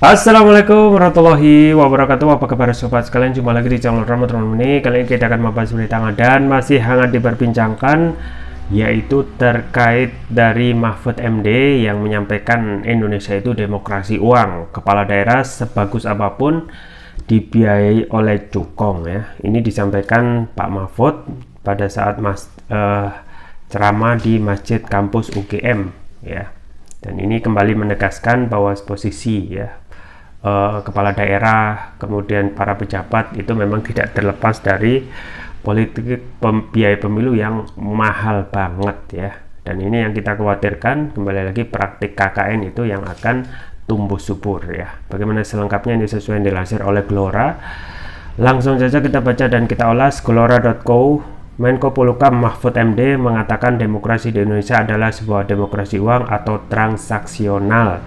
Assalamualaikum warahmatullahi wabarakatuh. Apa kabar sobat sekalian? Jumpa lagi di channel Rama teman-teman ini. Kali ini kita akan membahas berita hangat dan masih hangat diperbincangkan, yaitu terkait dari Mahfud MD yang menyampaikan Indonesia itu demokrasi uang. Kepala daerah sebagus apapun dibiayai oleh cukong ya. Ini disampaikan Pak Mahfud pada saat ceramah di Masjid Kampus UGM ya. Dan ini kembali menegaskan bahwa posisi ya kepala daerah, kemudian para pejabat itu memang tidak terlepas dari politik biaya pemilu yang mahal banget ya. Dan ini yang kita khawatirkan, kembali lagi praktik KKN itu yang akan tumbuh subur ya. Bagaimana selengkapnya ini sesuai yang dilansir oleh Gelora. Langsung saja kita baca dan kita ulas. Gelora.co. Menko Polhukam Mahfud MD mengatakan demokrasi di Indonesia adalah sebuah demokrasi uang atau transaksional.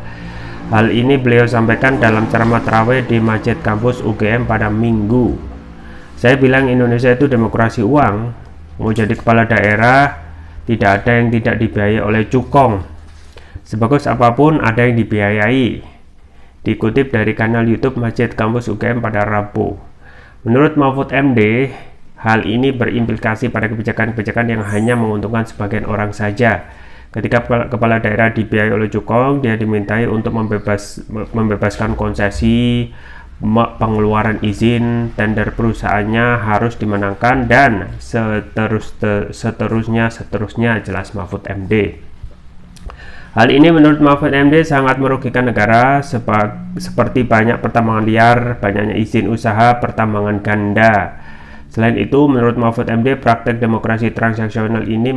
Hal ini beliau sampaikan dalam ceramah tarawih di Masjid Kampus UGM pada Minggu. Saya bilang Indonesia itu demokrasi uang. Mau jadi kepala daerah, tidak ada yang tidak dibiayai oleh cukong. Sebagus apapun ada yang dibiayai. Dikutip dari kanal YouTube Masjid Kampus UGM pada Rabu. Menurut Mahfud MD, hal ini berimplikasi pada kebijakan-kebijakan yang hanya menguntungkan sebagian orang saja. Ketika kepala daerah dibiayai oleh cukong, dia dimintai untuk membebaskan konsesi, pengeluaran izin, tender perusahaannya harus dimenangkan, dan seterusnya, jelas Mahfud MD. Hal ini menurut Mahfud MD sangat merugikan negara, seperti banyak pertambangan liar, banyaknya izin usaha pertambangan ganda. Selain itu, menurut Mahfud MD, praktek demokrasi transaksional ini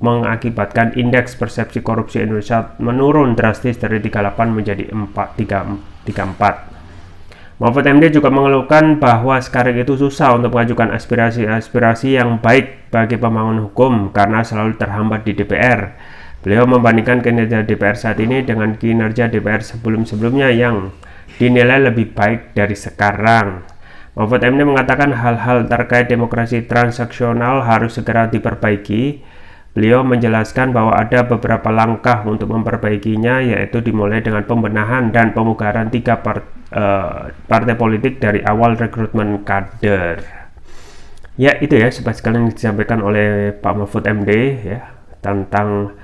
mengakibatkan indeks persepsi korupsi Indonesia menurun drastis dari 38 menjadi 34. Mahfud MD juga mengeluhkan bahwa sekarang itu susah untuk mengajukan aspirasi yang baik bagi pembangun hukum karena selalu terhambat di DPR. Beliau membandingkan kinerja DPR saat ini dengan kinerja DPR sebelum-sebelumnya yang dinilai lebih baik dari sekarang. Mahfud MD mengatakan hal-hal terkait demokrasi transaksional harus segera diperbaiki. Beliau menjelaskan bahwa ada beberapa langkah untuk memperbaikinya, yaitu dimulai dengan pembenahan dan pemugaran 3 partai politik dari awal rekrutmen kader. Ya itu ya sobat sekalian yang disampaikan oleh Pak Mahfud MD ya tentang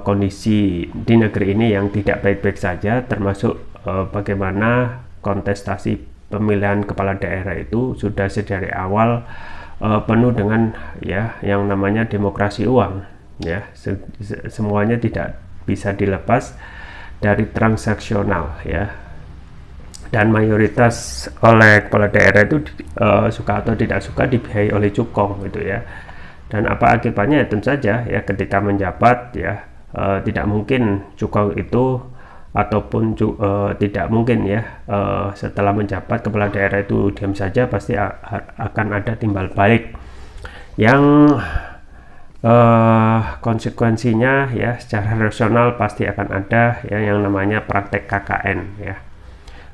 kondisi di negeri ini yang tidak baik-baik saja, termasuk bagaimana kontestasi pemilihan kepala daerah itu sudah sedari awal penuh dengan ya yang namanya demokrasi uang ya. Semuanya tidak bisa dilepas dari transaksional ya, dan mayoritas oleh kepala daerah itu suka atau tidak suka dibiayai oleh cukong gitu ya. Dan apa akibatnya? Tentu saja ya, ketika menjabat ya tidak mungkin cukong itu ataupun tidak mungkin ya setelah menjabat kepala daerah itu diam saja, pasti akan ada timbal balik yang konsekuensinya ya secara rasional pasti akan ada ya yang namanya praktek KKN ya.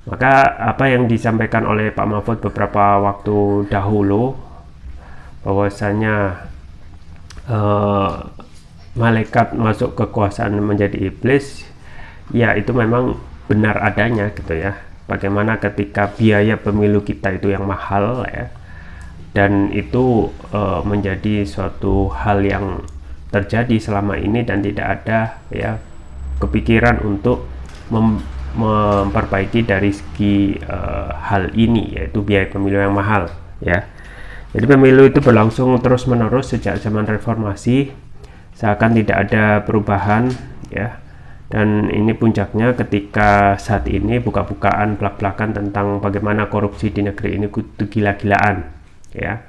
Maka apa yang disampaikan oleh Pak Mahfud beberapa waktu dahulu bahwasanya malaikat masuk kekuasaan menjadi iblis, ya itu memang benar adanya gitu ya. Bagaimana ketika biaya pemilu kita itu yang mahal ya, dan itu menjadi suatu hal yang terjadi selama ini dan tidak ada ya kepikiran untuk memperbaiki dari segi hal ini, yaitu biaya pemilu yang mahal ya. Jadi pemilu itu berlangsung terus menerus sejak zaman reformasi, seakan tidak ada perubahan ya. Dan ini puncaknya ketika saat ini buka-bukaan belak-belakan tentang bagaimana korupsi di negeri ini gila-gilaan ya.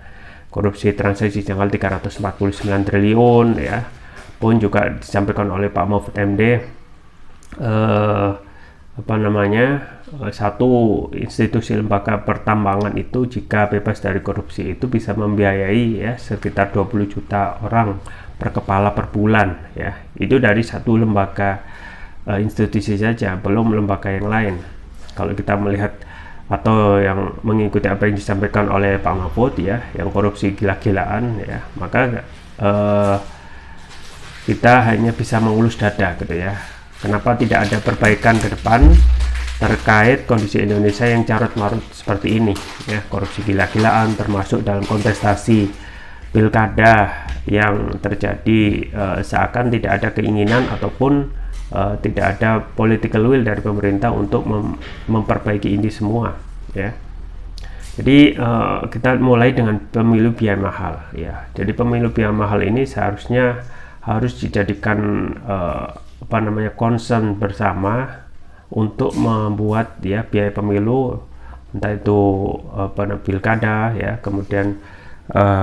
Korupsi transaksi janggal 349 triliun ya, pun juga disampaikan oleh Pak Mahfud MD satu institusi lembaga pertambangan itu jika bebas dari korupsi itu bisa membiayai ya sekitar 20 juta orang per kepala per bulan ya. Itu dari satu lembaga institusi saja, belum lembaga yang lain. Kalau kita melihat atau yang mengikuti apa yang disampaikan oleh Pak Mahfud ya, yang korupsi gila-gilaan ya, maka kita hanya bisa mengelus dada gitu ya. Kenapa tidak ada perbaikan ke depan terkait kondisi Indonesia yang carut marut seperti ini ya, korupsi gila-gilaan termasuk dalam kontestasi pilkada yang terjadi, seakan tidak ada keinginan ataupun tidak ada political will dari pemerintah untuk memperbaiki ini semua ya. Jadi kita mulai dengan pemilu biaya mahal ya. Jadi pemilu biaya mahal ini seharusnya harus dijadikan concern bersama untuk membuat ya biaya pemilu, entah itu pilkada ya, kemudian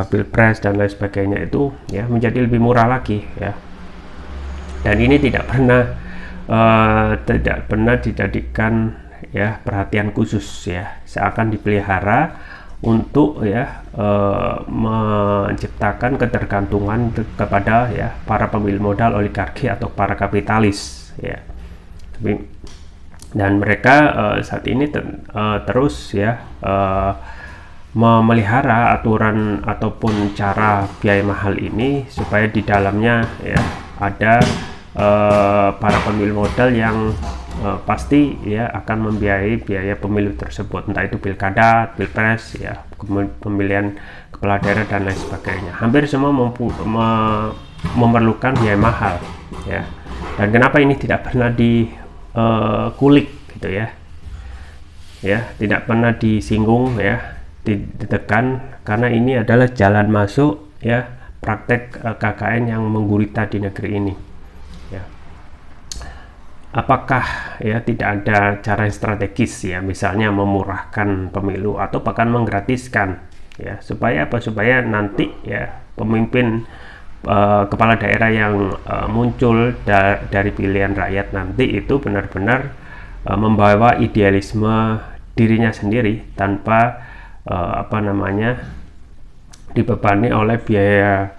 pilpres dan lain sebagainya itu ya menjadi lebih murah lagi ya. Dan ini tidak pernah dijadikan ya perhatian khusus ya, seakan dipelihara untuk ya menciptakan ketergantungan kepada ya para pemilik modal, oligarki atau para kapitalis ya. Dan mereka saat ini terus ya memelihara aturan ataupun cara biaya mahal ini supaya di dalamnya ya ada para pemilik modal yang pasti ya akan membiayai biaya pemilu tersebut, entah itu pilkada, pilpres ya, pemilihan kepala daerah dan lain sebagainya. Hampir semua memerlukan biaya mahal ya. Dan kenapa ini tidak pernah kulik gitu ya, tidak pernah disinggung ya, ditekan, karena ini adalah jalan masuk ya praktek KKN yang menggurita di negeri ini ya. Apakah ya tidak ada cara yang strategis ya, misalnya memurahkan pemilu atau bahkan menggratiskan ya, supaya nanti ya pemimpin kepala daerah yang muncul dari pilihan rakyat nanti itu benar-benar membawa idealisme dirinya sendiri tanpa dibebani oleh biaya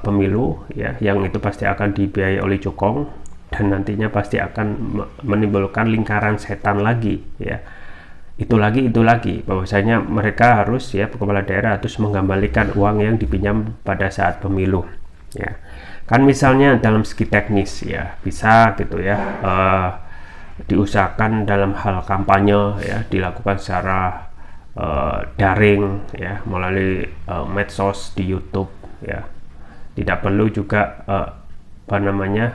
pemilu ya, yang itu pasti akan dibiayai oleh cukong dan nantinya pasti akan menimbulkan lingkaran setan lagi ya. Itu lagi bahwasanya mereka harus ya, kepala daerah harus mengembalikan uang yang dipinjam pada saat pemilu ya. Kan misalnya dalam segi teknis ya bisa gitu ya, diusahakan dalam hal kampanye ya dilakukan secara daring ya, melalui medsos di YouTube ya. Tidak perlu juga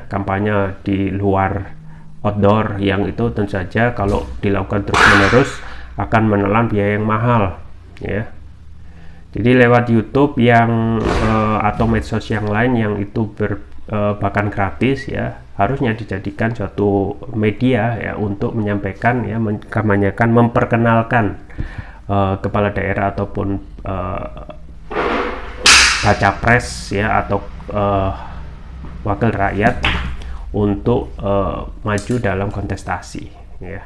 kampanye di luar outdoor, yang itu tentu saja kalau dilakukan terus-menerus akan menelan biaya yang mahal ya. Jadi lewat YouTube yang atau medsos yang lain yang itu bahkan gratis ya, harusnya dijadikan suatu media ya untuk menyampaikan ya, mengkampanyekan, memperkenalkan kepala daerah ataupun baca pres ya, atau wakil rakyat untuk maju dalam kontestasi ya.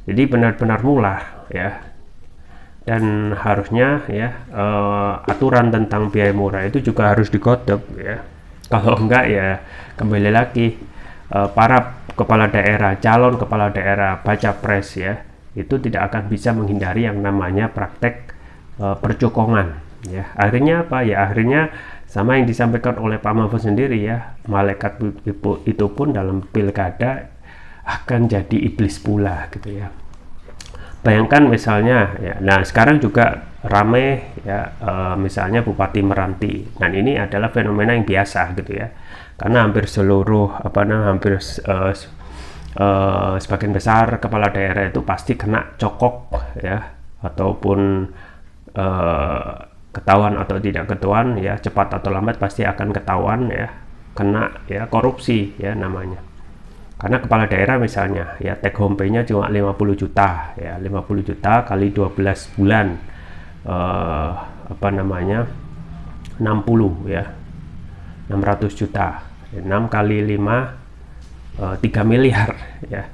Jadi benar-benar murah ya, dan harusnya ya aturan tentang biaya murah itu juga harus digodok ya. Kalau enggak ya kembali lagi para kepala daerah, calon kepala daerah, baca pres ya, itu tidak akan bisa menghindari yang namanya praktek percukongan ya. Akhirnya apa ya, akhirnya sama yang disampaikan oleh Pak Mahfud sendiri ya, malaikat itu pun dalam pilkada akan jadi iblis pula gitu ya. Bayangkan misalnya ya, nah sekarang juga rame ya, misalnya Bupati Meranti. Dan ini adalah fenomena yang biasa gitu ya, karena hampir seluruh sebagian besar kepala daerah itu pasti kena cokok ya, ataupun ketahuan atau tidak ketahuan ya, cepat atau lambat pasti akan ketahuan ya, kena ya korupsi ya namanya. Karena kepala daerah misalnya ya take home pay-nya cuma 50 juta ya, 50 juta kali 12 bulan 60 ya, 600 juta, 6 kali 5 3 miliar ya.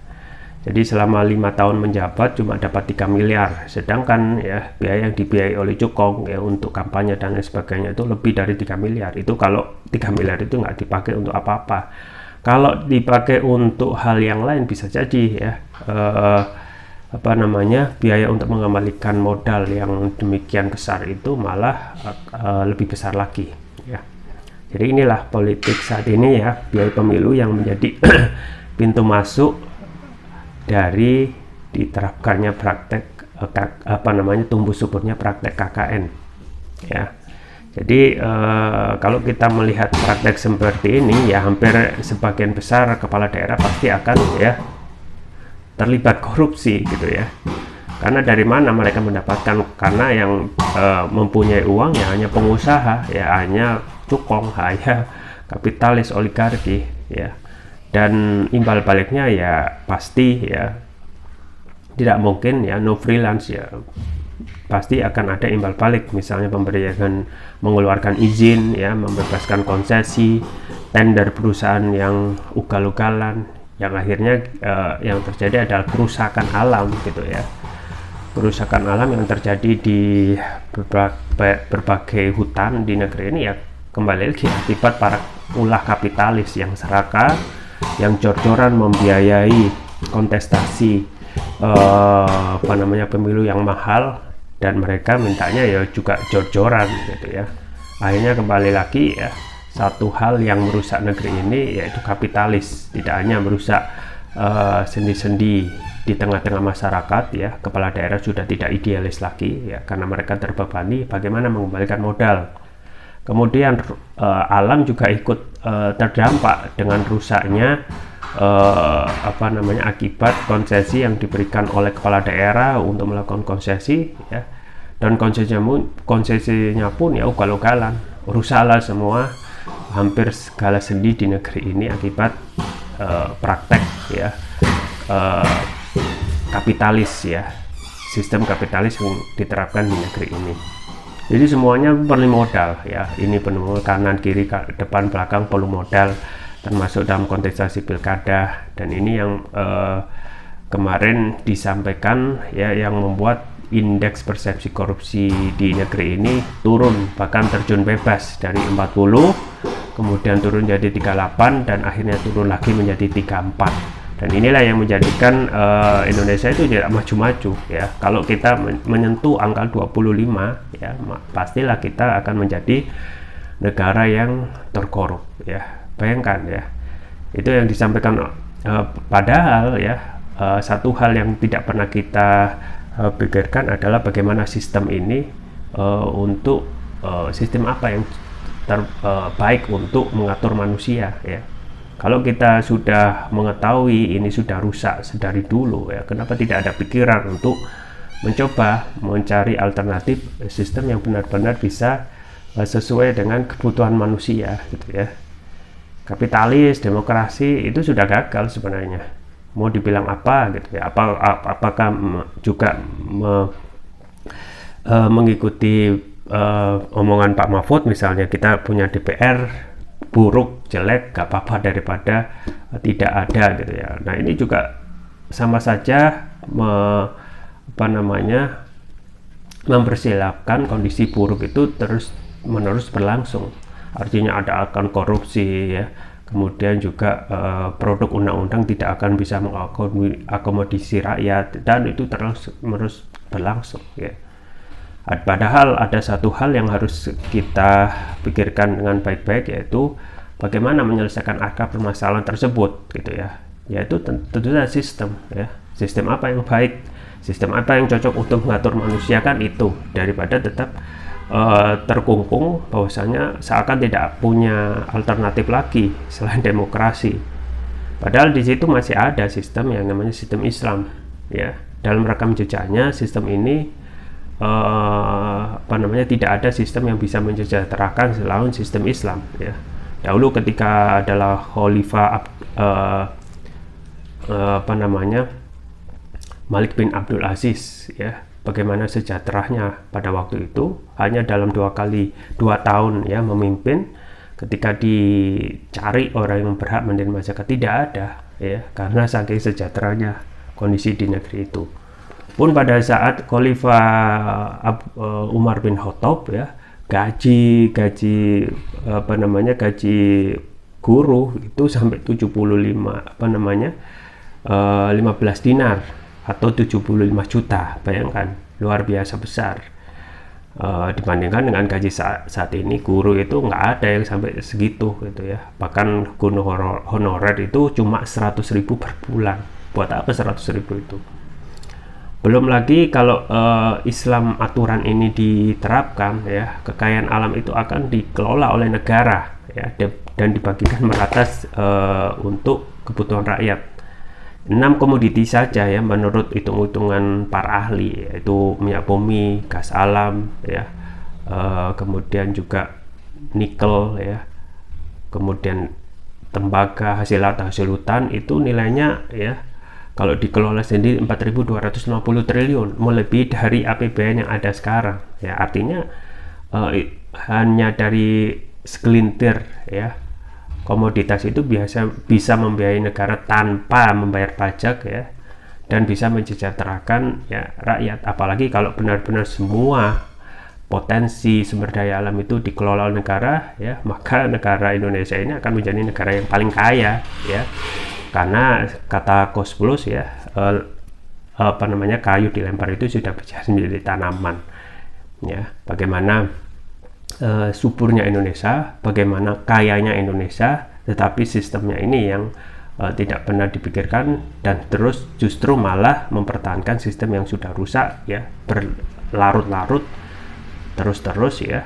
Jadi selama 5 tahun menjabat cuma dapat 3 miliar, sedangkan ya biaya yang dibiayai oleh cukong ya untuk kampanye dan lain sebagainya itu lebih dari 3 miliar. Itu kalau 3 miliar itu nggak dipakai untuk apa-apa. Kalau dipakai untuk hal yang lain bisa jadi ya biaya untuk mengembalikan modal yang demikian besar itu malah lebih besar lagi ya. Jadi inilah politik saat ini ya, biaya pemilu yang menjadi pintu masuk dari diterapkannya praktek tumbuh suburnya praktek KKN ya. Jadi kalau kita melihat praktek seperti ini ya, hampir sebagian besar kepala daerah pasti akan ya terlibat korupsi gitu ya. Karena dari mana mereka mendapatkan? Karena yang mempunyai uang ya hanya pengusaha, ya hanya cukong, hanya kapitalis oligarki ya. Dan imbal baliknya ya pasti ya tidak mungkin ya no freelance ya, pasti akan ada imbal balik, misalnya pemberian mengeluarkan izin ya, membebaskan konsesi, tender perusahaan yang ugal-ugalan, yang akhirnya yang terjadi adalah kerusakan alam gitu ya. Kerusakan alam yang terjadi di berbagai hutan di negeri ini ya kembali lagi akibat para ulah kapitalis yang serakah, yang jor-joran membiayai kontestasi pemilu yang mahal, dan mereka mintanya ya juga jor-joran gitu ya. Akhirnya kembali lagi ya, satu hal yang merusak negeri ini yaitu kapitalis, tidak hanya merusak sendi-sendi di tengah-tengah masyarakat ya. Kepala daerah sudah tidak idealis lagi ya, karena mereka terbebani bagaimana mengembalikan modal. Kemudian alam juga ikut terdampak dengan rusaknya akibat konsesi yang diberikan oleh kepala daerah untuk melakukan konsesi ya. Dan konsesinya pun ya ugal-ugalan, rusaklah semua hampir segala sendi di negeri ini akibat praktek ya kapitalis ya, sistem kapitalis yang diterapkan di negeri ini. Jadi semuanya perlu modal ya, ini penuh kanan kiri depan belakang perlu modal, termasuk dalam kontestasi pilkada. Dan ini yang kemarin disampaikan ya, yang membuat indeks persepsi korupsi di negeri ini turun, bahkan terjun bebas dari 40 kemudian turun jadi 38 dan akhirnya turun lagi menjadi 34. Dan inilah yang menjadikan Indonesia itu tidak maju-maju ya. Kalau kita menyentuh angka 25 ya, pastilah kita akan menjadi negara yang terkorup ya. Bayangkan ya, itu yang disampaikan padahal ya satu hal yang tidak pernah kita pikirkan adalah bagaimana sistem ini untuk sistem apa yang terbaik untuk mengatur manusia ya. Kalau kita sudah mengetahui ini sudah rusak sedari dulu ya, kenapa tidak ada pikiran untuk mencoba mencari alternatif sistem yang benar-benar bisa sesuai dengan kebutuhan manusia gitu ya. Kapitalis, demokrasi itu sudah gagal sebenarnya. Mau dibilang apa gitu ya? Apakah juga mengikuti omongan Pak Mahfud misalnya, kita punya DPR buruk, jelek, gak apa-apa daripada tidak ada gitu ya. Nah ini juga sama saja mempersilapkan kondisi buruk itu terus menerus berlangsung. Artinya ada akan korupsi ya, kemudian juga produk undang-undang tidak akan bisa mengakomodasi rakyat, dan itu terus berlangsung ya. Padahal ada satu hal yang harus kita pikirkan dengan baik-baik, yaitu bagaimana menyelesaikan akar permasalahan tersebut gitu ya. Yaitu tentu saja sistem ya. Sistem apa yang baik, sistem apa yang cocok untuk mengatur manusia, kan itu, daripada tetap terkungkung bahwasanya seakan tidak punya alternatif lagi selain demokrasi. Padahal di situ masih ada sistem yang namanya sistem Islam ya. Dalam rekam jejaknya sistem ini tidak ada sistem yang bisa mensejahterakan selain sistem Islam ya. Dahulu ketika adalah Khalifah Malik bin Abdul Aziz ya, bagaimana sejahteranya pada waktu itu, hanya dalam 2 tahun ya memimpin, ketika dicari orang yang berhak menerima zakat tidak ada ya, karena saking sejahteranya kondisi di negeri itu. Pun pada saat Khalifah Umar bin Khattab ya, gaji guru itu sampai 15 dinar atau 75 juta. Bayangkan, luar biasa besar. Dibandingkan dengan gaji saat ini, guru itu nggak ada yang sampai segitu gitu ya. Bahkan guru honorer itu cuma 100.000 per bulan. Buat apa 100.000 itu? Belum lagi kalau Islam aturan ini diterapkan, ya, kekayaan alam itu akan dikelola oleh negara, ya, dan dibagikan merata untuk kebutuhan rakyat. 6 komoditi saja, ya, menurut hitung-hitungan para ahli, yaitu minyak bumi, gas alam, ya, kemudian juga nikel, ya, kemudian tembaga, hasil hutan, itu nilainya, ya, kalau dikelola sendiri 4.250 triliun, melebihi dari APBN yang ada sekarang, ya. Artinya hanya dari segelintir, ya, komoditas itu bisa membiayai negara tanpa membayar pajak, ya, dan bisa mensejahterakan, ya, rakyat. Apalagi kalau benar-benar semua potensi sumber daya alam itu dikelola oleh negara, ya, maka negara Indonesia ini akan menjadi negara yang paling kaya, ya. Karena kata Cost Plus, ya, kayu dilempar itu sudah bisa menjadi tanaman, ya. Bagaimana suburnya Indonesia, bagaimana kayanya Indonesia, tetapi sistemnya ini yang tidak pernah dipikirkan, dan terus justru malah mempertahankan sistem yang sudah rusak, ya, berlarut-larut terus, ya,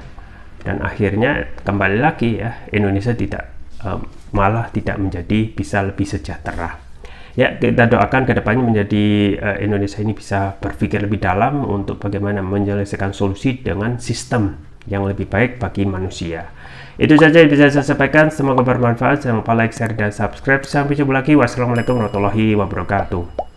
dan akhirnya kembali lagi, ya, Indonesia malah tidak menjadi bisa lebih sejahtera. Ya, kita doakan kedepannya menjadi Indonesia ini bisa berpikir lebih dalam untuk bagaimana menyelesaikan solusi dengan sistem yang lebih baik bagi manusia. Itu saja yang bisa saya sampaikan, semoga bermanfaat. Jangan lupa like, share, dan subscribe. Sampai jumpa lagi. Wassalamualaikum warahmatullahi wabarakatuh.